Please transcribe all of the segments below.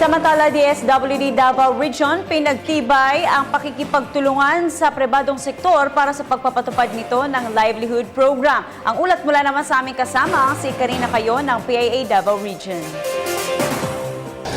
Samantala, DSWD Davao Region pinagtibay ang pakikipagtulungan sa pribadong sektor para sa pagpapatupad nito ng livelihood program. Ang ulat mula naman sa aming kasama si Karina Kayo ng PIA Davao Region.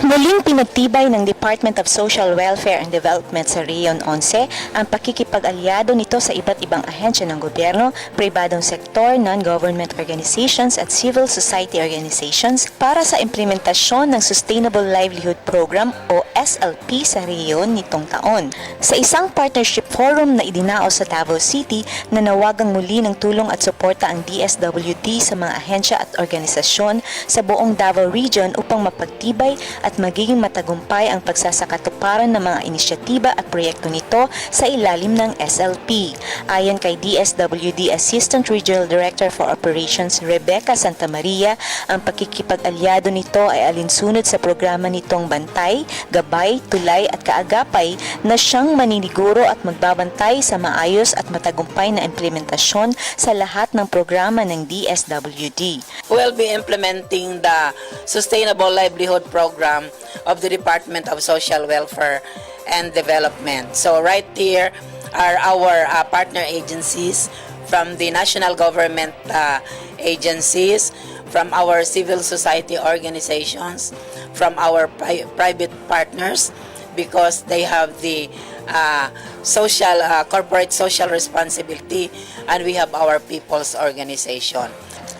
Muling pinagtibay ng Department of Social Welfare and Development sa Region 11 ang pakikipag-alyado nito sa iba't ibang ahensya ng gobyerno, pribadong sektor, non-government organizations at civil society organizations para sa implementasyon ng Sustainable Livelihood Program o SLP sa rehiyon nitong taon. Sa isang partnership forum na idinaos sa Davao City, nanawagang muli ng tulong at suporta ang DSWD sa mga ahensya at organisasyon sa buong Davao Region upang mapagtibay at magiging matagumpay ang pagsasakatuparan ng mga inisyatiba at proyekto nito sa ilalim ng SLP. Ayon kay DSWD Assistant Regional Director for Operations Rebecca Santa Maria, ang pakikipag-alyado nito ay alinsunod sa programa nitong Bantay, Gabay, Tulay at Kaagapay na siyang maniniguro at magbabantay sa maayos at matagumpay na implementasyon sa lahat ng programa ng DSWD. We'll be implementing the Sustainable Livelihood Program of the Department of Social Welfare and Development. So right here are our partner agencies from the national government agencies, from our civil society organizations, from our private partners, because they have the corporate social responsibility, and we have our people's organization.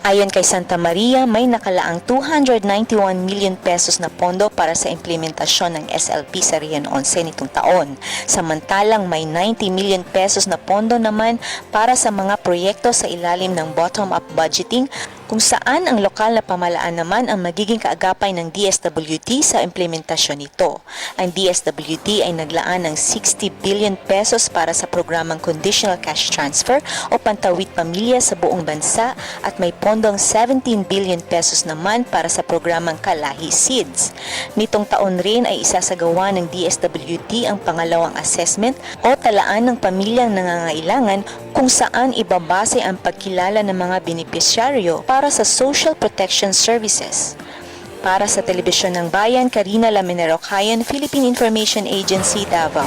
Ayon kay Santa Maria, may nakalaang 291 million pesos na pondo para sa implementasyon ng SLP sa Region 11 nitong taon. Samantalang may 90 million pesos na pondo naman para sa mga proyekto sa ilalim ng bottom-up budgeting, kung saan ang lokal na pamahalaan naman ang magiging kaagapay ng DSWD sa implementasyon nito. Ang DSWD ay naglaan ng 60 billion pesos para sa programang Conditional Cash Transfer o Pantawid Pamilya sa buong bansa at may pondong 17 billion pesos naman para sa programang Kalahi Seeds. Nitong taon rin ay isasagawa ng DSWD ang pangalawang assessment o talaan ng pamilyang nangangailangan kung saan ibabase ang pagkilala ng mga benepisyaryo para sa Social Protection Services. Para sa Telebisyon ng Bayan, Karina Laminero-Cayon, Philippine Information Agency, Davao.